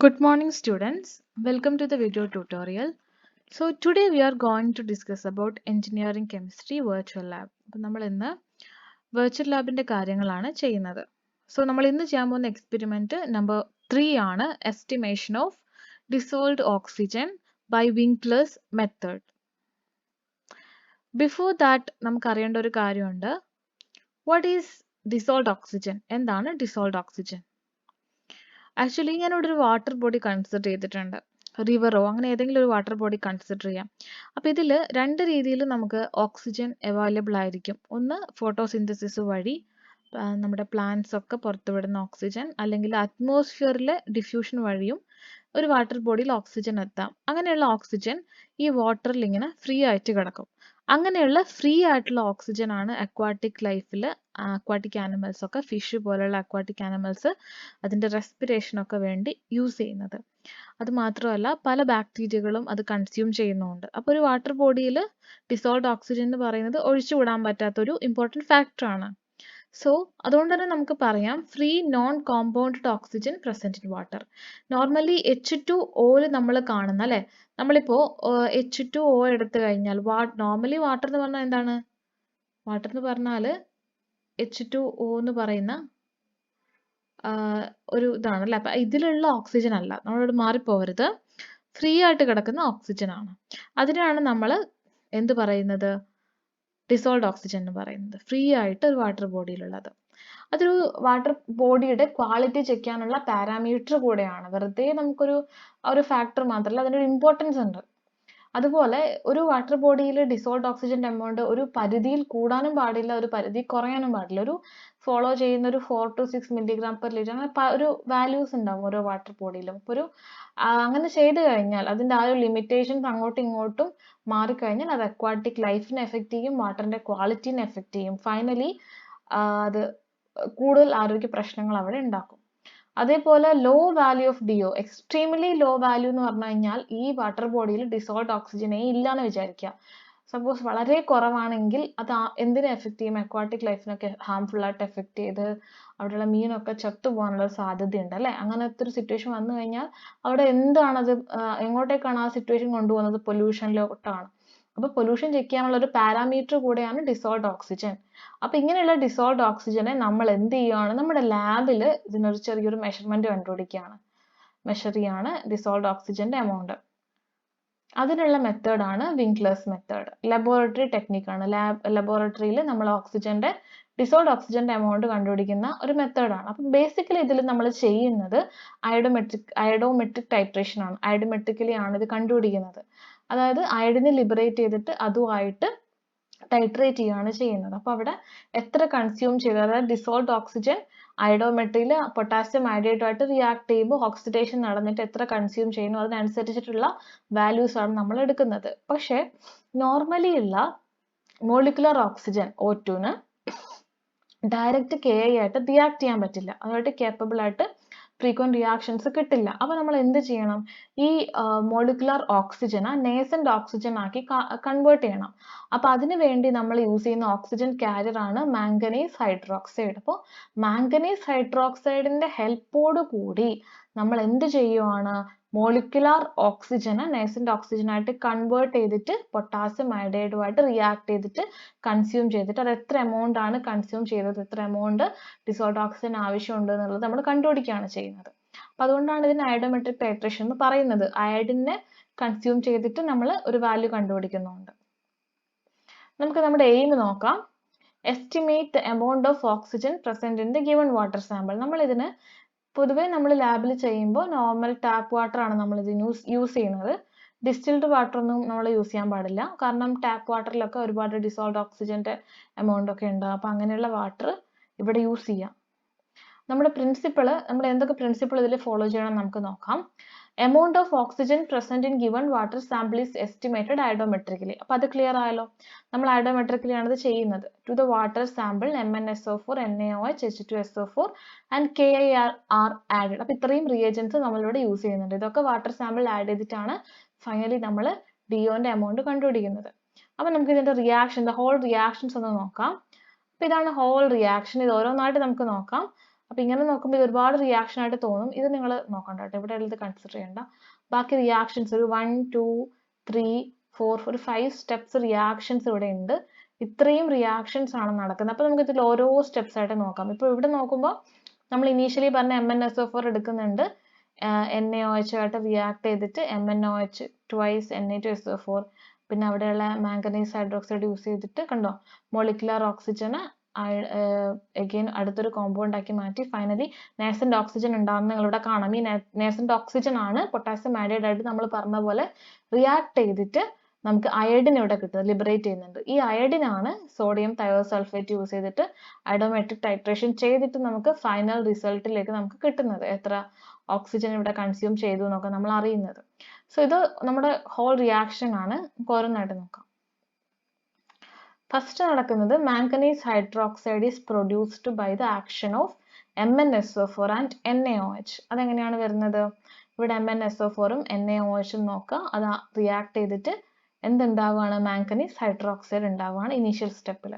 Good morning students. Welcome to the video tutorial. So today we are going to discuss about engineering chemistry virtual lab. അപ്പോൾ നമ്മൾ ഇന്ന് virtual labന്റെ കാര്യങ്ങളാണ് ചെയ്യുന്നത്. So നമ്മൾ ഇന്ന് ചെയ്യാൻ പോകുന്ന എക്സ്പെരിമെന്റ് നമ്പർ 3 ആണ് estimation of dissolved oxygen by Winkler's method. Before that നമുക്ക് അറിയേണ്ട ഒരു കാര്യമുണ്ട്. What is dissolved oxygen? എന്താണ് dissolved oxygen? ആക്ച്വലി ഞാനിവിടെ ഒരു വാട്ടർ ബോഡി കൺസിഡർ ചെയ്തിട്ടുണ്ട്. റിവറോ അങ്ങനെ ഏതെങ്കിലും ഒരു വാട്ടർ ബോഡി കൺസിഡർ ചെയ്യാം. അപ്പോൾ ഇതിൽ രണ്ട് രീതിയിൽ നമുക്ക് ഓക്സിജൻ അവൈലബിൾ ആയിരിക്കും. ഒന്ന് ഫോട്ടോസിന്തസിസ് വഴി നമ്മുടെ പ്ലാന്റ്സ് ഒക്കെ പുറത്തുവിടുന്ന ഓക്സിജൻ, അല്ലെങ്കിൽ അറ്റ്മോസ്ഫിയറിലെ ഡിഫ്യൂഷൻ വഴിയും ഒരു വാട്ടർ ബോഡിയിൽ ഓക്സിജൻ എത്താം. അങ്ങനെയുള്ള ഓക്സിജൻ ഈ വാട്ടറിൽ ഇങ്ങനെ ഫ്രീ ആയിട്ട് കിടക്കും. അങ്ങനെയുള്ള ഫ്രീ ആയിട്ടുള്ള ഓക്സിജൻ ആണ് അക്വാട്ടിക് ലൈഫിൽ അക്വാട്ടിക് ആനിമൽസ് ഒക്കെ ഫിഷ് പോലുള്ള അക്വാട്ടിക് ആനിമൽസ് അതിൻ്റെ റെസ്പിറേഷൻ ഒക്കെ വേണ്ടി യൂസ് ചെയ്യുന്നത്. അത് മാത്രമല്ല പല ബാക്ടീരിയകളും അത് കൺസ്യൂം ചെയ്യുന്നുണ്ട്. അപ്പോൾ ഒരു വാട്ടർ ബോഡിയിൽ ഡിസോൾവ്ഡ് ഓക്സിജൻ എന്ന് പറയുന്നത് ഒഴിച്ചുകൂടാൻ പറ്റാത്തൊരു ഇമ്പോർട്ടൻറ്റ് ഫാക്ടറാണ്. സോ അതുകൊണ്ട് തന്നെ നമുക്ക് പറയാം free non compounded oxygen present in water. Normally H2O നമ്മൾ കാണുന്ന അല്ലേ, നമ്മളിപ്പോൾ H2O എടുത്തു കഴിഞ്ഞാൽ നോർമലി വാട്ടർ എന്ന് പറഞ്ഞാൽ എന്താണ്? വാട്ടർ എന്ന് പറഞ്ഞാൽ H2O എന്ന് പറയുന്ന ഒരു ഇതാണ് അല്ലേ. അപ്പം ഇതിലുള്ള ഓക്സിജൻ അല്ല, നമ്മളോട് മാറിപ്പോകരുത്. ഫ്രീ ആയിട്ട് കിടക്കുന്ന ഓക്സിജൻ ആണ്. അതിനാണ് നമ്മൾ എന്ത് പറയുന്നത്? ഡിസോൾവ്ഡ് ഓക്സിജൻ എന്ന് പറയുന്നത്. ഫ്രീ ആയിട്ട് ഒരു വാട്ടർ ബോഡിയിലുള്ളത്. അതൊരു വാട്ടർ ബോഡിയുടെ ക്വാളിറ്റി ചെക്ക് ചെയ്യാനുള്ള പാരാമീറ്റർ കൂടെയാണ്. വെറുതെ നമുക്കൊരു ഒരു ഫാക്ടർ മാത്രമല്ല, അതിനൊരു ഇമ്പോർട്ടൻസ് ഉണ്ട്. അതുപോലെ ഒരു വാട്ടർ ബോഡിയിൽ ഡിസോൾവ്ഡ് ഓക്സിജൻ്റെ എമൗണ്ട് ഒരു പരിധിയിൽ കൂടാനും പാടില്ല, ഒരു പരിധി കുറയാനും പാടില്ല. ഒരു ഫോളോ ചെയ്യുന്ന ഒരു 4 to 6 mg/L അങ്ങനെ ഒരു വാല്യൂസ് ഉണ്ടാവും ഓരോ വാട്ടർ ബോഡിയിലും. അപ്പോൾ ഒരു അങ്ങനെ ചെയ്തു കഴിഞ്ഞാൽ അതിൻ്റെ ആ ഒരു ലിമിറ്റേഷൻസ് അങ്ങോട്ടും ഇങ്ങോട്ടും മാറിക്കഴിഞ്ഞാൽ അത് അക്വാട്ടിക് ലൈഫിനെ എഫക്റ്റ് ചെയ്യും, വാട്ടറിൻ്റെ ക്വാളിറ്റീനെ എഫക്റ്റ് ചെയ്യും. ഫൈനലി അത് കൂടുതൽ ആരോഗ്യ പ്രശ്നങ്ങൾ അവിടെ ഉണ്ടാക്കും. അതേപോലെ low value of DO, extremely low value എന്ന് പറഞ്ഞു കഴിഞ്ഞാൽ ഈ വാട്ടർ ബോഡിയിൽ ഡിസോൾവ്ഡ് ഓക്സിജനെ ഇല്ലാന്ന് വിചാരിക്കുക. സപ്പോസ് വളരെ കുറവാണെങ്കിൽ അത് എന്തിനെ എഫക്റ്റ് ചെയ്യും? അക്വാട്ടിക് ലൈഫിനൊക്കെ ഹാംഫുൾ ആയിട്ട് എഫക്റ്റ് ചെയ്ത് അവിടെയുള്ള മീനൊക്കെ ചത്തുപോകാനുള്ള സാധ്യതയുണ്ട് അല്ലേ. അങ്ങനത്തെ ഒരു സിറ്റുവേഷൻ വന്നു കഴിഞ്ഞാൽ അവിടെ എന്താണത്, എങ്ങോട്ടേക്കാണ് ആ സിറ്റുവേഷൻ കൊണ്ടുപോകുന്നത്? പൊല്യൂഷനിലോട്ടാണ്. അപ്പോൾ പൊല്യൂഷൻ ചെക്ക് ചെയ്യാനുള്ള ഒരു പാരാമീറ്റർ കൂടെയാണ് ഡിസോൾവ്ഡ് ഓക്സിജൻ. അപ്പോൾ ഇങ്ങനെയുള്ള ഡിസോൾവ്ഡ് ഓക്സിജനെ നമ്മൾ എന്ത് ചെയ്യുകയാണ്? നമ്മുടെ ലാബിൽ ഇതിനൊരു ചെറിയൊരു മെഷർമെന്റ് കണ്ടുപിടിക്കുകയാണ്. മെഷർ ചെയ്യാണ് ഡിസോൾവ്ഡ് ഓക്സിജന്റെ എമൗണ്ട്. അതിനുള്ള മെത്തേഡാണ് വിങ്ക്ലേഴ്സ് മെത്തേഡ്. ലബോറട്ടറി ടെക്നിക്കാണ്. ലബോറട്ടറിയിൽ നമ്മൾ ഓക്സിജന്റെ ഡിസോൾവ്ഡ് ഓക്സിജന്റെ എമൗണ്ട് കണ്ടുപിടിക്കുന്ന ഒരു മെത്തേഡാണ്. അപ്പം ബേസിക്കലി ഇതിൽ നമ്മൾ ചെയ്യുന്നത് അയഡോമെട്രിക് ടൈട്രേഷൻ ആണ്. അയഡോമെട്രിക്കലി ആണ് ഇത് കണ്ടുപിടിക്കുന്നത്. അതായത് അയഡിനെ ലിബറേറ്റ് ചെയ്തിട്ട് അതുമായിട്ട് ടൈട്രേറ്റ് ചെയ്യുകയാണ് ചെയ്യുന്നത്. അപ്പോൾ അവിടെ എത്ര കൺസ്യൂം ചെയ്തു, അതായത് ഡിസോൾവ്ഡ് ഓക്സിജൻ അയഡോമെട്രിയിൽ പൊട്ടാസ്യം അയഡേറ്റുമായിട്ട് റിയാക്ട് ചെയ്യുമ്പോൾ ഓക്സിഡേഷൻ നടന്നിട്ട് എത്ര കൺസ്യൂം ചെയ്യുന്നു അതിനനുസരിച്ചിട്ടുള്ള വാല്യൂസ് ആണ് നമ്മൾ എടുക്കുന്നത്. പക്ഷേ നോർമലി ഉള്ള മോളിക്കുലർ ഓക്സിജൻ O2ന് ഡയറക്റ്റ് KI ആയിട്ട് റിയാക്ട് ചെയ്യാൻ പറ്റില്ല. അതുമായിട്ട് കേപ്പബിൾ ആയിട്ട് ഫ്രീക്വന്റ് റിയാക്ഷൻസ് കിട്ടില്ല. അപ്പോൾ നമ്മൾ എന്ത് ചെയ്യണം? ഈ മോളിക്കുലർ ഓക്സിജനെ നേസന്റ് ഓക്സിജൻ ആക്കി കൺവേർട്ട് ചെയ്യണം. അപ്പോൾ അതിനു വേണ്ടി നമ്മൾ യൂസ് ചെയ്യുന്ന ഓക്സിജൻ കാരിയർ ആണ് മാംഗനീസ് ഹൈഡ്രോക്സൈഡ്. അപ്പോൾ മാംഗനീസ് ഹൈഡ്രോക്സൈഡിന്റെ ഹെൽപ്പോട് കൂടി നമ്മൾ എന്ത് ചെയ്യുവാണ്? മോളിക്കുലർ ഓക്സിജനെ നേസന്റ് ഓക്സിജനായിട്ട് കൺവേർട്ട് ചെയ്തിട്ട് പൊട്ടാസ്യം അയഡൈഡുമായിട്ട് റിയാക്ട് ചെയ്തിട്ട് കൺസ്യൂം ചെയ്തിട്ട് അത് എത്ര എമൗണ്ട് ആണ് കൺസ്യൂം ചെയ്തത്, എത്ര എമൗണ്ട് ഡിസോൾവ്ഡ് ഓക്സിജൻ ആവശ്യമുണ്ട് എന്നുള്ളത് നമ്മൾ കണ്ടുപിടിക്കുകയാണ് ചെയ്യുന്നത്. അപ്പം അതുകൊണ്ടാണ് ഇതിന് അയഡോമെട്രിക് ടൈട്രേഷൻ എന്ന് പറയുന്നത്. അയഡിനെ കൺസ്യൂം ചെയ്തിട്ട് നമ്മൾ ഒരു വാല്യൂ കണ്ടുപിടിക്കുന്നുണ്ട്. നമുക്ക് നമ്മുടെ എയിം നോക്കാം. Estimate the amount of oxygen present in the given water sample. നമ്മൾ ഇതിന് പൊതുവേ നമ്മൾ ലാബിൽ ചെയ്യുമ്പോൾ നോർമൽ ടാപ്പ് വാട്ടർ ആണ് നമ്മൾ ഇത് യൂസ് ചെയ്യുന്നത്. ഡിസ്റ്റിൽഡ് വാട്ടർ ഒന്നും നമ്മൾ യൂസ് ചെയ്യാൻ പാടില്ല. കാരണം ടാപ്പ് വാട്ടറിലൊക്കെ ഒരുപാട് ഡിസോൾവ്ഡ് ഓക്സിജന്റെ എമൗണ്ട് ഒക്കെ ഉണ്ട്. അപ്പോൾ അങ്ങനെയുള്ള വാട്ടർ ഇവിടെ യൂസ് ചെയ്യാം. നമ്മുടെ പ്രിൻസിപ്പിൾ, നമ്മൾ എന്തൊക്കെ പ്രിൻസിപ്പിൾ ഇതിൽ ഫോളോ ചെയ്യണം നമുക്ക് നോക്കാം. Amount of oxygen present in given water sample is estimated iodometrically. അപ്പോൾ അത് ക്ലിയർ ആയല്ലോ. നമ്മൾ അയഡോമെട്രിക്കലി ആണ് ഇത് ചെയ്യുന്നത്. To the water sample MnSO4, NaOH, H2SO4 and KI are added. അപ്പോൾ ഇത്രയും റിയേജൻസ് നമ്മളിവിടെ യൂസ് ചെയ്യുന്നുണ്ട്. ഇതൊക്കെ വാട്ടർ സാമ്പിൾ ആഡ് ചെയ്തിട്ടാണ് ഫൈനലി നമ്മൾ DOന്റെ എമൗണ്ട് കണ്ടുപിടിക്കുന്നത്. അപ്പോൾ നമുക്ക് ഇതിന്റെ റിയാക്ഷൻ, ഹോൾ റിയാക്ഷൻസ് ഒന്ന് നോക്കാം. അപ്പോൾ ഇതാണ് ഹോൾ റിയാക്ഷൻ. ഇത് ഓരോന്നായിട്ട് നമുക്ക് നോക്കാം. അപ്പോൾ ഇങ്ങനെ നോക്കുമ്പോൾ ഇത് ഒരുപാട് റിയാക്ഷൻ ആയിട്ട് തോന്നും. ഇത് നിങ്ങൾ നോക്കണ്ട കേട്ടോ, ഇവിടെ ഇത് കൺസിഡർ ചെയ്യണ്ട. ബാക്കി റിയാക്ഷൻസ് ഒരു 1 2 3 4 ഒരു 5 സ്റ്റെപ്സ് റിയാക്ഷൻസ് ഇവിടെ ഉണ്ട്. ഇത്രയും റിയാക്ഷൻസ് ആണ് നടക്കുന്നത്. അപ്പോൾ നമുക്ക് ഇതിൽ ഓരോ സ്റ്റെപ്സ് ആയിട്ട് നോക്കാം. ഇപ്പോൾ ഇവിടെ നോക്കുമ്പോൾ നമ്മൾ ഇനീഷ്യലി പറഞ്ഞ MnSO4 എടുക്കുന്നുണ്ട്, NaOH ആയിട്ട് റിയാക്ട് ചെയ്തിട്ട് MnOH ട്വൈസ് Na2SO4, പിന്നെ അവിടെയുള്ള മാംഗനീസ് ഹൈഡ്രോക്സൈഡ് യൂസ് ചെയ്തിട്ട് കണ്ടോ മോളിക്കുലർ ഓക്സിജന് അഗെയിൻ അടുത്തൊരു കോമ്പൗണ്ട് ആക്കി മാറ്റി ഫൈനലി നേസന്റ് ഓക്സിജൻ ഉണ്ടാകുന്ന നിങ്ങളിവിടെ കാണാം. ഈ നേസന്റ് ഓക്സിജൻ ആണ് പൊട്ടാസ്യം ആഡൈഡ് ആയിട്ട് നമ്മൾ പറഞ്ഞ പോലെ റിയാക്ട് ചെയ്തിട്ട് നമുക്ക് അയഡിൻ ഇവിടെ കിട്ടുന്നത്, ലിബറേറ്റ് ചെയ്യുന്നുണ്ട്. ഈ അയഡിൻ ആണ് സോഡിയം തയോസൾഫേറ്റ് യൂസ് ചെയ്തിട്ട് ഐഡോമെട്രിക് ടൈട്രേഷൻ ചെയ്തിട്ട് നമുക്ക് ഫൈനൽ റിസൾട്ടിലേക്ക് നമുക്ക് കിട്ടുന്നത്, എത്ര ഓക്സിജൻ ഇവിടെ കൺസ്യൂം ചെയ്തു എന്നൊക്കെ നമ്മൾ അറിയുന്നത്. സോ ഇത് നമ്മുടെ ഹോൾ റിയാക്ഷൻ ആണ്. നമുക്ക് ഓരോന്നായിട്ട് നോക്കാം. ഫസ്റ്റ് നടക്കുന്നത് manganese hydroxide is produced by the action of MnSO4 and NaOH. അതെങ്ങനെയാണ് വരുന്നത്? ഇവിടെ MnSO4ഉം NaOHും നോക്കുക, അത് റിയാക്ട് ചെയ്തിട്ട് എന്തുണ്ടാവുകയാണ്? മാംഗനീസ് ഹൈഡ്രോക്സൈഡ് ഉണ്ടാവുകയാണ് ഇനീഷ്യൽ സ്റ്റെപ്പിൽ.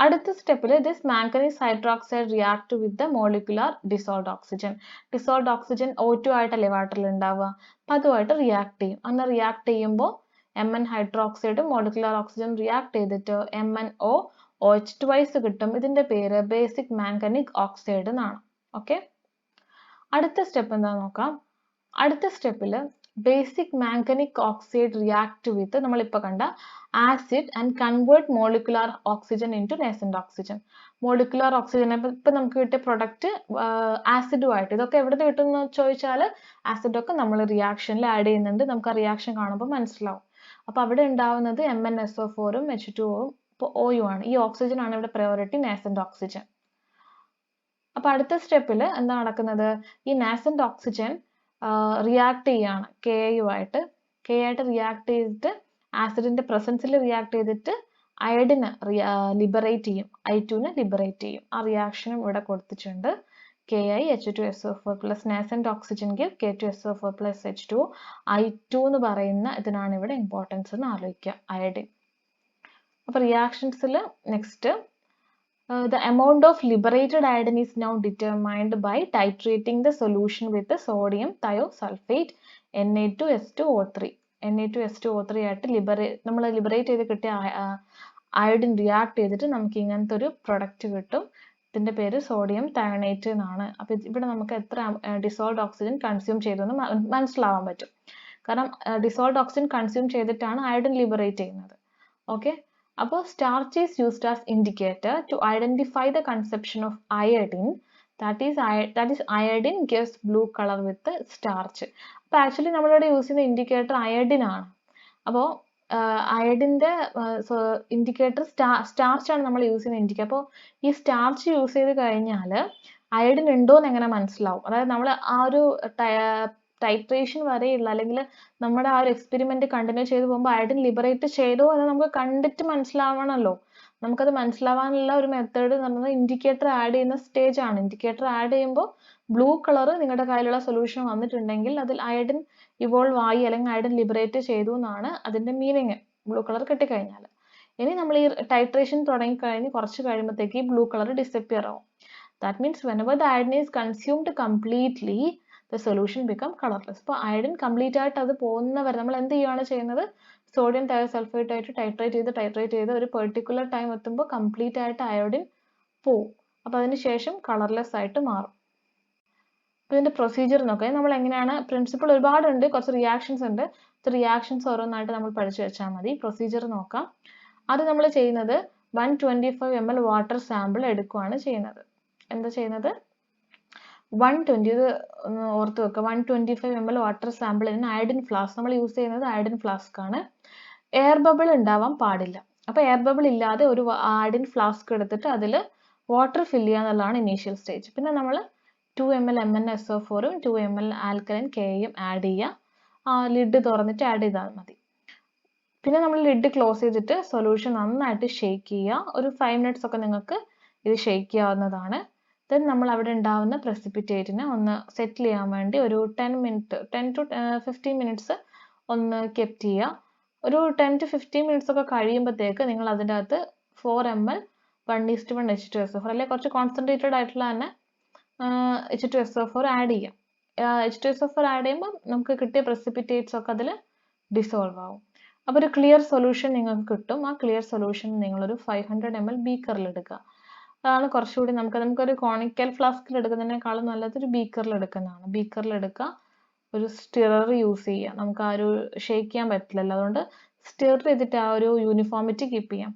അടുത്ത സ്റ്റെപ്പിൽ this manganese hydroxide react with the molecular dissolved oxygen. Dissolved oxygen O2 ആയിട്ടല്ലേ വാട്ടറിൽ ഉണ്ടാവുക, അപ്പം അതുമായിട്ട് റിയാക്ട് ചെയ്യും. അന്ന് റിയാക്ട് ചെയ്യുമ്പോൾ Mn ഹൈഡ്രോക്സൈഡും മോളിക്കുലർ ഓക്സിജൻ റിയാക്ട് ചെയ്തിട്ട് MnOH ട്വൈസ് കിട്ടും. ഇതിന്റെ പേര് ബേസിക് മാംഗനിക് ഓക്സൈഡ് എന്നാണ്. ഓക്കെ, അടുത്ത സ്റ്റെപ്പ് എന്താ നോക്കാം. അടുത്ത സ്റ്റെപ്പിൽ ബേസിക് മാംഗനിക് ഓക്സൈഡ് റിയാക്ട് വിത്ത് നമ്മളിപ്പോൾ കണ്ട acid and convert molecular oxygen into nascent oxygen. Molecular oxygen ഇപ്പം നമുക്ക് കിട്ടിയ പ്രൊഡക്റ്റ് ആസിഡുമായിട്ട്, ഇതൊക്കെ എവിടെ നിന്ന് കിട്ടുമെന്ന് ചോദിച്ചാൽ ആസിഡൊക്കെ നമ്മൾ റിയാക്ഷനിൽ ആഡ് ചെയ്യുന്നുണ്ട്. നമുക്ക് ആ റിയാക്ഷൻ കാണുമ്പോൾ മനസ്സിലാവും. അപ്പോൾ അവിടെ ഉണ്ടാവുന്നത് MnSO4ഉം H2Oയും ഇപ്പോൾ Oയും ആണ്. ഈ ഓക്സിജൻ ആണ് ഇവിടെ പ്രയോറിറ്റി, നാസന്റ് ഓക്സിജൻ. അപ്പോൾ അടുത്ത സ്റ്റെപ്പിൽ എന്താ നടക്കുന്നത്? ഈ നാസന്റ് ഓക്സിജൻ റിയാക്ട് ചെയ്യാണ് Ka ആയിട്ട് റിയാക്ട് ചെയ്തിട്ട് ആസിഡിന്റെ പ്രസൻസിൽ റിയാക്ട് ചെയ്തിട്ട് അയഡിന് ലിബറേറ്റ് ചെയ്യും, I2നെ ലിബറേറ്റ് ചെയ്യും. ആ റിയാക്ഷനും ഇവിടെ കൊടുത്തിട്ടുണ്ട്. KiH2SO4 plus nascent oxygen give K2SO4 plus H2O. I2 എന്ന് പറയുന്ന ഇതിനാണ് ഇവിടെ ഇമ്പോർട്ടൻസ് എന്ന് ആലോചിക്കുക, അയഡിൻ. അപ്പോൾ റിയാക്ഷൻസിൽ next the amount of liberated iodine is now determined by titrating the solution with the sodium thiosulfate Na2S2O3. Na2S2O3 ആയിട്ട് നമ്മൾ ലിബറേറ്റ് ചെയ്ത് കിട്ടിയ അയോഡിൻ റിയാക്ട് ചെയ്തിട്ട് നമുക്ക് ഇങ്ങനത്തെ ഒരു പ്രൊഡക്റ്റ് കിട്ടും. ഇതിന്റെ പേര് സോഡിയം തയോണേറ്റ് എന്നാണ്. അപ്പോൾ ഇവിടെ നമുക്ക് എത്ര ഡിസോൾഡ് ഓക്സിജൻ കൺസ്യൂം ചെയ്തെന്ന് മനസ്സിലാവാൻ പറ്റും. കാരണം ഡിസോൾഡ് ഓക്സിജൻ കൺസ്യൂം ചെയ്തിട്ടാണ് അയോഡിൻ ലിബറേറ്റ് ചെയ്യുന്നത്. ഓക്കെ, അപ്പോൾ starch is used as indicator to identify the conception of iodine. that is iodine gives blue color with starch. അപ്പോൾ ആക്ച്വലി നമ്മളിവിടെ യൂസ് ചെയ്യുന്ന ഇൻഡിക്കേറ്റർ അയഡിൻ ആണ്. അപ്പോൾ അയഡിൻ്റെ ഇൻഡിക്കേറ്റർ സ്റ്റാർച്ച് ആണ് നമ്മൾ യൂസ് ചെയ്യുന്ന ഇൻഡിക്കേറ്റർ. അപ്പോൾ ഈ സ്റ്റാർച്ച് യൂസ് ചെയ്ത് കഴിഞ്ഞാൽ അയഡിൻ ഉണ്ടോ എന്ന് എങ്ങനെ മനസ്സിലാവും? അതായത് നമ്മൾ ആ ഒരു ടൈട്രേഷൻ വരെയുള്ള അല്ലെങ്കിൽ നമ്മുടെ ആ ഒരു എക്സ്പെരിമെന്റ് കണ്ടിന്യൂ ചെയ്ത് പോകുമ്പോൾ അയഡിൻ ലിബറേറ്റ് ചെയ്തോ എന്ന് നമുക്ക് കണ്ടിട്ട് മനസ്സിലാവണമല്ലോ. നമുക്കത് മനസ്സിലാവാനുള്ള ഒരു മെത്തേഡ് എന്ന് പറയുന്നത് ഇൻഡിക്കേറ്റർ ആഡ് ചെയ്യുന്ന സ്റ്റേജ് ആണ്. ഇൻഡിക്കേറ്റർ ആഡ് ചെയ്യുമ്പോൾ ബ്ലൂ കളർ നിങ്ങളുടെ കയ്യിലുള്ള സൊല്യൂഷൻ വന്നിട്ടുണ്ടെങ്കിൽ അതിൽ അയഡിൻ ഇവോൾവ് ആയി അല്ലെങ്കിൽ അയഡിൻ ലിബറേറ്റ് ചെയ്തു എന്നാണ് അതിന്റെ മീനിങ്, ബ്ലൂ കളർ കിട്ടിക്കഴിഞ്ഞാൽ. ഇനി നമ്മൾ ഈ ടൈട്രേഷൻ തുടങ്ങിക്കഴിഞ്ഞ് കുറച്ച് കഴിയുമ്പോഴത്തേക്ക് ഈ ബ്ലൂ കളർ ഡിസപ്പിയർ ആവും. That means whenever the iodine is consumed completely the solution become colorless. അപ്പോൾ അയഡിൻ കംപ്ലീറ്റ് ആയിട്ട് അത് പോകുന്നവരെ നമ്മൾ എന്ത് ചെയ്യുകയാണ് ചെയ്യുന്നത്? സോഡിയം തയോസൾഫേറ്റ് ആയിട്ട് ടൈട്രേറ്റ് ചെയ്ത് ഒരു പെർട്ടിക്കുലർ ടൈം എത്തുമ്പോൾ കംപ്ലീറ്റ് ആയിട്ട് അയോഡിൻ പോവും. അപ്പോൾ അതിന് ശേഷം കളർലെസ് ആയിട്ട് മാറും. അപ്പോൾ ഇതിന്റെ പ്രൊസീജിയർ നോക്കാം. നമ്മൾ എങ്ങനെയാണ്, പ്രിൻസിപ്പിൾ ഒരുപാടുണ്ട്, കുറച്ച് റിയാക്ഷൻസ് ഉണ്ട്. റിയാക്ഷൻസ് ഓരോന്നായിട്ട് നമ്മൾ പഠിച്ചു വെച്ചാൽ മതി. പ്രൊസീജിയർ നോക്കാം. അത് നമ്മൾ ചെയ്യുന്നത് 125 ml വാട്ടർ സാമ്പിൾ എടുക്കുകയാണ് ചെയ്യുന്നത്. എന്താ ചെയ്യുന്നത്? 120, ഇത് ഓർത്ത് വെക്കുക, 125 ml വാട്ടർ സാമ്പിളിന് അയഡിൻ ഫ്ലാസ്ക്, നമ്മൾ യൂസ് ചെയ്യുന്നത് അയഡിൻ ഫ്ലാസ്ക് ആണ്. എയർ ബബിൾ ഉണ്ടാവാൻ പാടില്ല. അപ്പോൾ എയർ ബബിൾ ഇല്ലാതെ ഒരു അയഡിൻ ഫ്ലാസ്ക് എടുത്തിട്ട് അതിൽ വാട്ടർ ഫില്ല് ചെയ്യുക എന്നുള്ളതാണ് ഇനീഷ്യൽ സ്റ്റേജ്. പിന്നെ നമ്മൾ 2 ml MnSO4ഉം 2 ml ആൽക്കലൈൻ Kയും ആഡ് ചെയ്യുക. ലിഡ് തുറന്നിട്ട് ആഡ് ചെയ്താൽ മതി. പിന്നെ നമ്മൾ ലിഡ് ക്ലോസ് ചെയ്തിട്ട് സൊല്യൂഷൻ നന്നായിട്ട് ഷേക്ക് ചെയ്യുക. ഒരു 5 minutes ഒക്കെ നിങ്ങൾക്ക് ഇത് ഷേക്ക് ചെയ്യാവുന്നതാണ്. ദെൻ നമ്മൾ അവിടെ ഉണ്ടാവുന്ന പ്രസിപ്പിറ്റേറ്റിനെ ഒന്ന് സെറ്റിൽ ചെയ്യാൻ വേണ്ടി ഒരു 10 to 15 minutes ഒന്ന് കെപ്റ്റ് ചെയ്യുക. ഒരു 10 to 15 minutes ഒക്കെ കഴിയുമ്പോഴത്തേക്ക് നിങ്ങൾ അതിൻ്റെ അകത്ത് 4 ml 1:1 H2SO4 അല്ലെങ്കിൽ കുറച്ച് കോൺസെൻട്രേറ്റഡ് ആയിട്ടുള്ള തന്നെ H2SO4 ആഡ് ചെയ്യാം. H2SO4 ആഡ് ചെയ്യുമ്പോൾ നമുക്ക് കിട്ടിയ precipitatesഒക്കെ അതിൽ ഡിസോൾവ് ആവും. അപ്പോൾ ഒരു ക്ലിയർ സൊല്യൂഷൻ നിങ്ങൾക്ക് കിട്ടും. ആ ക്ലിയർ സൊല്യൂഷൻ നിങ്ങളൊരു 500 ml ബീക്കറിൽ എടുക്കുക. അതാണ് കുറച്ചുകൂടി നമുക്കൊരു കോണിക്കൽ ഫ്ലാസ്കിൽ എടുക്കുന്നതിനേക്കാളും നല്ലത് ഒരു ബീക്കറിൽ എടുക്കുന്നതാണ്. ബീക്കറിൽ എടുക്കുക, ഒരു സ്റ്റിറർ യൂസ് ചെയ്യുക. നമുക്ക് ആ ഒരു ഷേക്ക് ചെയ്യാൻ പറ്റില്ലല്ലോ, അതുകൊണ്ട് സ്റ്റിർ ചെയ്തിട്ട് ആ ഒരു യൂണിഫോമിറ്റി കീപ്പ് ചെയ്യാം.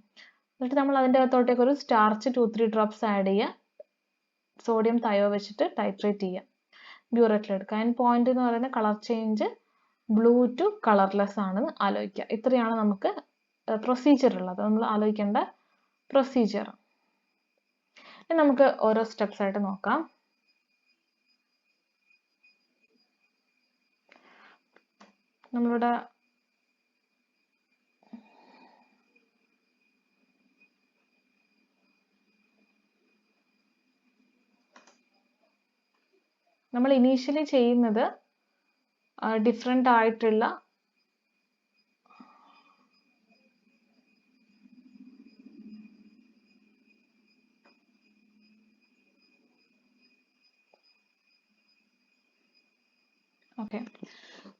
എന്നിട്ട് നമ്മൾ അതിൻ്റെ അകത്തോട്ടേക്ക് ഒരു സ്റ്റാർച്ച് 2-3 ഡ്രോപ്സ് ആഡ് ചെയ്യുക. സോഡിയം തയോ വെച്ചിട്ട് ടൈട്രേറ്റ് ചെയ്യുക. ബ്യൂററ്റിൽ എടുക്കുക. ആൻഡ് പോയിന്റ് എന്ന് പറയുന്ന colour change blue to colourless ആണെന്ന് ആലോചിക്കുക. ഇത്രയാണ് നമുക്ക് പ്രൊസീജിയർ ഉള്ളത്, നമ്മൾ ആലോചിക്കേണ്ട പ്രൊസീജിയർ. നമുക്ക് ഓരോ സ്റ്റെപ്സ് ആയിട്ട് നോക്കാം. നമ്മളിവിടെ നമ്മൾ ഇനീഷ്യലി ചെയ്യുന്നത് ഡിഫറെൻ്റ് ആയിട്ടുള്ള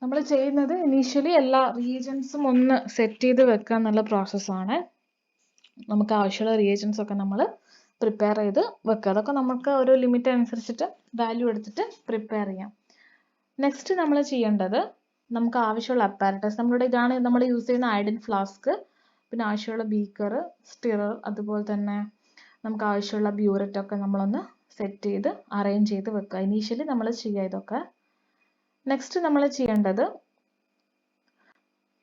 നമ്മൾ ചെയ്യുന്നത് ഇനീഷ്യലി എല്ലാ റീജൻസും ഒന്ന് സെറ്റ് ചെയ്ത് വെക്കുക എന്നുള്ള പ്രോസസ്സാണ്. നമുക്ക് ആവശ്യമുള്ള റീജൻസ് ഒക്കെ നമ്മൾ പ്രിപ്പയർ ചെയ്ത് വെക്കുക. അതൊക്കെ നമുക്ക് ഒരു ലിമിറ്റ് അനുസരിച്ചിട്ട് വാല്യൂ എടുത്തിട്ട് പ്രിപ്പയർ ചെയ്യാം. നെക്സ്റ്റ് നമ്മൾ ചെയ്യേണ്ടത് നമുക്ക് ആവശ്യമുള്ള അപ്പാരറ്റസ്. ഇതാണ് നമ്മൾ യൂസ് ചെയ്യുന്ന അയഡിൻ ഫ്ലാസ്ക്, പിന്നെ ആവശ്യമുള്ള ബീക്കർ, സ്റ്റിറർ, അതുപോലെ തന്നെ നമുക്ക് ആവശ്യമുള്ള ബ്യൂററ്റ് ഒക്കെ നമ്മളൊന്ന് സെറ്റ് ചെയ്ത് അറേഞ്ച് ചെയ്ത് വെക്കുക. ഇനീഷ്യലി നമ്മൾ ചെയ്യുക ഇതൊക്കെ. നെക്സ്റ്റ് നമ്മൾ ചെയ്യേണ്ടത്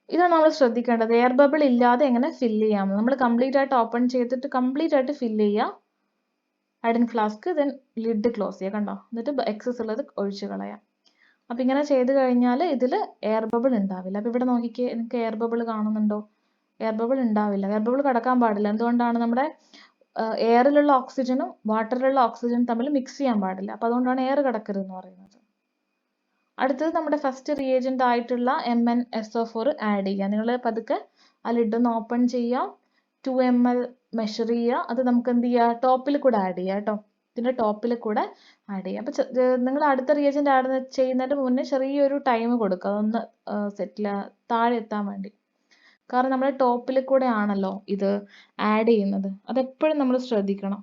ഇതാണ് നമ്മൾ ശ്രദ്ധിക്കേണ്ടത്, എയർ ബബിൾ ഇല്ലാതെ എങ്ങനെ ഫില്ല് ചെയ്യാം. നമ്മൾ കംപ്ലീറ്റ് ആയിട്ട് ഓപ്പൺ ചെയ്തിട്ട് കംപ്ലീറ്റ് ആയിട്ട് ഫില്ല് ചെയ്യുക iodine flask, then lid close ചെയ്യുക. കണ്ടോ, എന്നിട്ട് എക്സസ് ഉള്ളത് ഒഴിച്ച് കളയാം. അപ്പം ഇങ്ങനെ ചെയ്ത് കഴിഞ്ഞാൽ ഇതിൽ എയർ ബബിൾ ഉണ്ടാവില്ല. അപ്പം ഇവിടെ നോക്കിക്കേ, നിങ്ങൾക്ക് എയർ ബബിൾ കാണുന്നുണ്ടോ? എയർ ബബിൾ ഉണ്ടാവില്ല. എയർ ബബിൾ കടക്കാൻ പാടില്ല. എന്തുകൊണ്ടാണ്? നമ്മുടെ എയറിലുള്ള ഓക്സിജനും വാട്ടറിലുള്ള ഓക്സിജനും തമ്മിൽ മിക്സ് ചെയ്യാൻ പാടില്ല. അപ്പം അതുകൊണ്ടാണ് എയർ കിടക്കരുതെന്ന് പറയുന്നത്. അടുത്തത് നമ്മുടെ ഫസ്റ്റ് റിയേജൻ്റ് ആയിട്ടുള്ള MnSO4 ആഡ് ചെയ്യുക. നിങ്ങൾ പതുക്കെ ആ ലിഡ് ഒന്ന് ഓപ്പൺ ചെയ്യുക, 2 ml മെഷർ ചെയ്യുക. അത് നമുക്ക് എന്ത് ചെയ്യുക, ടോപ്പിൽ കൂടെ ആഡ് ചെയ്യുക കേട്ടോ. ഇതിൻ്റെ ടോപ്പിൽ കൂടെ ആഡ് ചെയ്യുക. അപ്പം നിങ്ങൾ അടുത്ത റിയേജൻ്റ് ആഡ് ചെയ്യുന്നതിന് മുന്നേ ചെറിയൊരു ടൈം കൊടുക്കുക, അതൊന്ന് താഴെ എത്താൻ വേണ്ടി. കാരണം നമ്മൾ ടോപ്പിൽ കൂടെ ആണല്ലോ ഇത് ആഡ് ചെയ്യുന്നത്, അതെപ്പോഴും നമ്മൾ ശ്രദ്ധിക്കണം.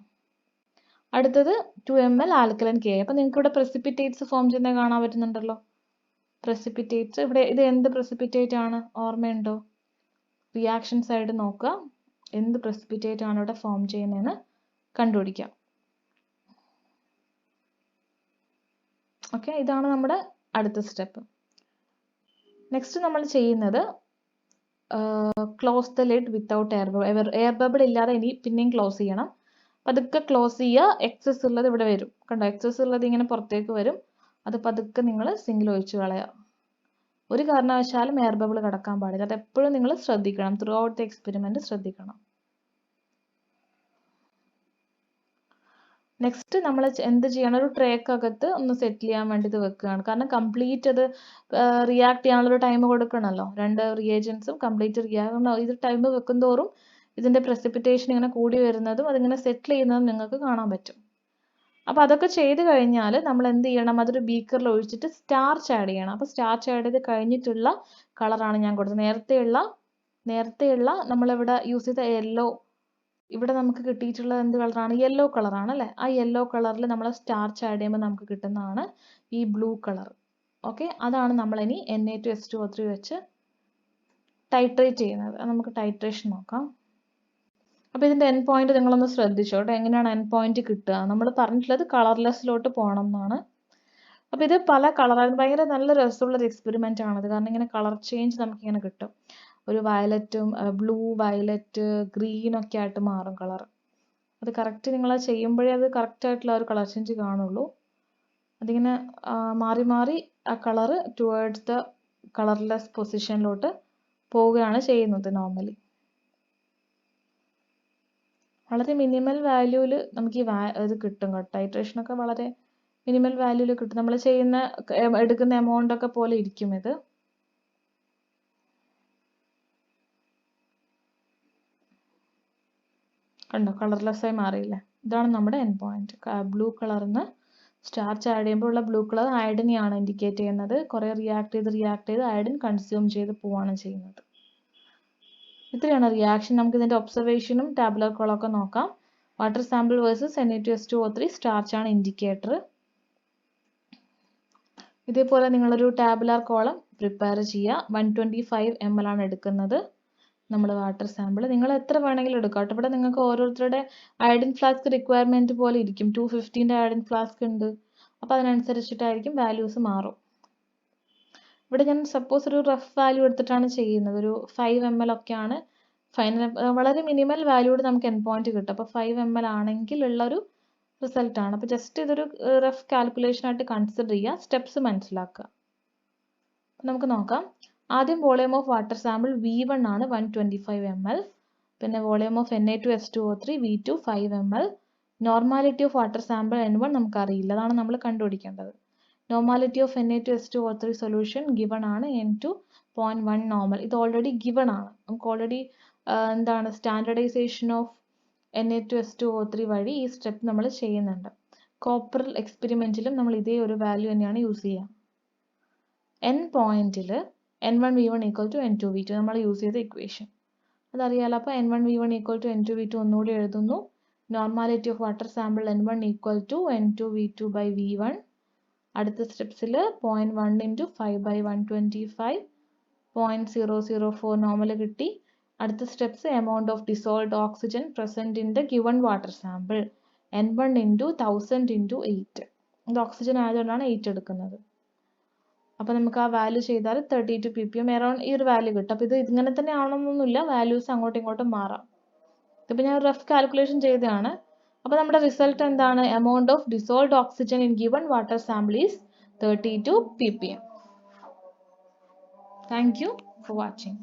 അടുത്തത് 2 ml ആൽക്കലൈൻ KA. അപ്പം നിങ്ങൾക്ക് ഇവിടെ precipitatesഫോം ചെയ്യുന്നത് കാണാൻ പറ്റുന്നുണ്ടല്ലോ. precipitatesഇവിടെ ഇത് എന്ത് precipitate ആണ് ഓർമ്മയുണ്ടോ? റിയാക്ഷൻ സൈഡ് നോക്കുക, എന്ത് precipitate ആണ് ഇവിടെ ഫോം ചെയ്യുന്നതെന്ന് കണ്ടുപിടിക്കാം. ഓക്കെ, ഇതാണ് നമ്മുടെ അടുത്ത സ്റ്റെപ്പ്. നെക്സ്റ്റ് നമ്മൾ ചെയ്യുന്നത് close the lid without air bubble ഇല്ലാതെ ഇനി പിന്നെയും ക്ലോസ് ചെയ്യണം. പതുക്കെ ക്ലോസ് ചെയ്യുക. എക്സസ് ഉള്ളത് ഇവിടെ വരും, കണ്ടോ, എക്സസ് ഉള്ളത് ഇങ്ങനെ പുറത്തേക്ക് വരും. അത് പതുക്കെ നിങ്ങൾ സിങ്കിൽ ഒഴിച്ച് കളയുക. ഒരു കാരണവശാലും എയർ ബബിൾ കടക്കാൻ പാടില്ല. അത് എപ്പോഴും നിങ്ങൾ ശ്രദ്ധിക്കണം, ത്രൂ ഔട്ട് ദി എക്സ്പെരിമെന്റ് ശ്രദ്ധിക്കണം. നെക്സ്റ്റ് നമ്മൾ എന്ത് ചെയ്യണം, ഒരു ട്രേക്കകത്ത് ഒന്ന് സെറ്റിൽ ചെയ്യാൻ വേണ്ടി ഇത് വെക്കുകയാണ്. കാരണം കംപ്ലീറ്റ് അത് റിയാക്ട് ചെയ്യാനുള്ളൊരു ടൈം കൊടുക്കണമല്ലോ. രണ്ട് റിയേജൻസും കംപ്ലീറ്റ് റിയാക്ട് ഇത് ടൈം വെക്കും തോറും ഇതിൻ്റെ precipitation ഇങ്ങനെ കൂടി വരുന്നതും അതിങ്ങനെ സെറ്റിൽ ചെയ്യുന്നതും നിങ്ങൾക്ക് കാണാൻ പറ്റും. അപ്പോൾ അതൊക്കെ ചെയ്ത് കഴിഞ്ഞാൽ നമ്മൾ എന്ത് ചെയ്യണം, അതൊരു ബീക്കറിൽ ഒഴിച്ചിട്ട് സ്റ്റാർച്ച് ആഡ് ചെയ്യണം. അപ്പോൾ സ്റ്റാർച്ച് ആഡ് ചെയ്ത് കഴിഞ്ഞിട്ടുള്ള കളറാണ് ഞാൻ കൊടുത്തത്. നേരത്തെയുള്ള നമ്മളിവിടെ യൂസ് ചെയ്ത യെല്ലോ, ഇവിടെ നമുക്ക് കിട്ടിയിട്ടുള്ളത് എന്ത് കളറാണ്? യെല്ലോ കളറാണ് അല്ലേ? ആ യെല്ലോ കളറിൽ നമ്മൾ സ്റ്റാർച്ച് ആഡ് ചെയ്യുമ്പോൾ നമുക്ക് കിട്ടുന്നതാണ് ഈ ബ്ലൂ കളർ. ഓക്കെ, അതാണ് നമ്മളിനി Na2H2O3 വെച്ച് ടൈട്രേറ്റ് ചെയ്യുന്നത്. നമുക്ക് ടൈട്രേഷൻ നോക്കാം. അപ്പോൾ ഇതിൻ്റെ എൻഡ് പോയിന്റ് നിങ്ങളൊന്ന് ശ്രദ്ധിച്ചോട്ടെ, എങ്ങനെയാണ് എൻഡ് പോയിന്റ് കിട്ടുക. നമ്മൾ പറഞ്ഞിട്ടുള്ളത് കളർലെസ്സിലോട്ട് പോകണം എന്നാണ്. അപ്പോൾ ഇത് പല കളറായിരുന്നു, ഭയങ്കര നല്ല രസമുള്ളൊരു എക്സ്പെരിമെൻ്റ് ആണത്. കാരണം ഇങ്ങനെ കളർ ചേഞ്ച് നമുക്കിങ്ങനെ കിട്ടും. ഒരു വയലറ്റും ബ്ലൂ, വയലറ്റ്, ഗ്രീനൊക്കെ ആയിട്ട് മാറും കളർ. അത് കറക്റ്റ് നിങ്ങൾ ചെയ്യുമ്പോഴേ അത് കറക്റ്റായിട്ടുള്ള ഒരു കളർ ചേഞ്ച് കാണുള്ളൂ. അതിങ്ങനെ മാറി മാറി ആ കളറ് ടുവേർഡ്സ് ദ കളർലെസ് പൊസിഷനിലോട്ട് പോവുകയാണ് ചെയ്യുന്നത് നോർമലി. വളരെ മിനിമൽ വാല്യൂവിൽ നമുക്ക് ഇത് കിട്ടും കേട്ടോ. ടൈട്രേഷനൊക്കെ വളരെ മിനിമൽ വാല്യൂവിൽ കിട്ടും. നമ്മൾ എടുക്കുന്ന എമൗണ്ട് ഒക്കെ പോലെ ഇരിക്കും ഇത്. കണ്ടോ, കളർലെസ് ആയി മാറിയില്ലേ? ഇതാണ് നമ്മുടെ എൻഡ് പോയിന്റ്. ബ്ലൂ കളറിന്ന് സ്റ്റാർച്ച് ആഡ് ചെയ്യുമ്പോൾ ഉള്ള ബ്ലൂ കളർ അയഡിനെയാണ് ഇൻഡിക്കേറ്റ് ചെയ്യുന്നത്. കുറേ റിയാക്ട് ചെയ്ത് അയഡിൻ കൺസ്യൂം ചെയ്ത് പോവാണ് ചെയ്യുന്നത്. ഇത്രയാണ് റിയാക്ഷൻ. നമുക്ക് ഇതിൻ്റെ ഒബ്സർവേഷനും ടാബുലർ കോളമൊക്കെ നോക്കാം. Water sample versus Na2S2O3 starch ആണ് ഇൻഡിക്കേറ്റർ. ഇതേപോലെ നിങ്ങളൊരു ടാബുലർ കോളം പ്രിപ്പയർ ചെയ്യുക. 125 ml ആണ് എടുക്കുന്നത് നമ്മൾ വാട്ടർ സാമ്പിൾ. നിങ്ങൾ എത്ര വേണമെങ്കിലും എടുക്കാം കേട്ടോ. ഇവിടെ നിങ്ങൾക്ക് ഓരോരുത്തരുടെ അയഡിൻ ഫ്ലാസ്ക് റിക്വയർമെൻറ്റ് പോലെ ഇരിക്കും. 250ൻ്റെ അയഡിൻ ഫ്ലാസ്ക് ഉണ്ട്. അപ്പോൾ അതിനനുസരിച്ചിട്ടായിരിക്കും വാല്യൂസ് മാറും. ഇവിടെ ഞാൻ സപ്പോസ് ഒരു റഫ് വാല്യൂ എടുത്തിട്ടാണ് ചെയ്യുന്നത്. ഒരു 5 ml ഒക്കെയാണ് ഫൈനൽ. വളരെ മിനിമൽ വാല്യൂട് നമുക്ക് എൻ പോയിന്റ് കിട്ടും. അപ്പോൾ 5 ml ആണെങ്കിൽ ഉള്ളൊരു റിസൾട്ടാണ്. അപ്പോൾ ജസ്റ്റ് ഇതൊരു റഫ് കാൽക്കുലേഷൻ ആയിട്ട് കൺസിഡർ ചെയ്യുക. സ്റ്റെപ്സ് മനസ്സിലാക്കുക. നമുക്ക് നോക്കാം. ആദ്യം volume of water sample V1 ആണ് 125 ml. പിന്നെ volume of Na2S2O3 V2 5 ml. Normality of water sample N1 നമുക്കറിയില്ല. അതാണ് നമ്മൾ കണ്ടുപിടിക്കേണ്ടത്. Normality of Na2S2O3 solution given ആണ് N2 0.1 നോർമൽ. ഇത് ഓൾറെഡി ഗിവൺ ആണ്. നമുക്ക് ഓൾറെഡി എന്താണ് സ്റ്റാൻഡർഡൈസേഷൻ ഓഫ് Na2S2O3 വഴി ഈ സ്റ്റെപ്പ് നമ്മൾ ചെയ്യുന്നുണ്ട്. കോപ്പർ എക്സ്പെരിമെൻറ്റിലും നമ്മൾ ഇതേ ഒരു വാല്യൂ തന്നെയാണ് യൂസ് ചെയ്യുക. N പോയിന്റിൽ N1 V1 equal to N2 V2 നമ്മൾ യൂസ് ചെയ്ത ഇക്വേഷൻ അതറിയാലോ. അപ്പോൾ N1 V1 equal to N2 V2 ഒന്നുകൂടി എഴുതുന്നു. Normality of water sample N1 equal to N2 V2 by V1. അടുത്ത സ്റ്റെപ്സിൽ 0.1 ഇൻറ്റു 5/125 0.004 നോർമൽ കിട്ടി. അടുത്ത steps amount of dissolved oxygen present in the given water sample N1 into 1000 into 8. ഇത് oxygen ആയതുകൊണ്ടാണ് 8 എടുക്കുന്നത്. അപ്പോൾ നമുക്ക് ആ വാല്യൂ ചെയ്താൽ 32 ppm എറൗണ്ട് ഈ ഒരു വാല്യൂ കിട്ടും. അപ്പോൾ ഇത് ഇങ്ങനെ തന്നെ ആവണമെന്നൊന്നുമില്ല, വാല്യൂസ് അങ്ങോട്ടും ഇങ്ങോട്ടും മാറാം. ഇതിപ്പോൾ ഞാൻ റഫ് കാൽക്കുലേഷൻ ചെയ്തതാണ്. അപ്പോൾ നമ്മുടെ റിസൾട്ട് എന്താണ്? Amount of dissolved oxygen in given water sample is 32 ppm. Thank you for watching.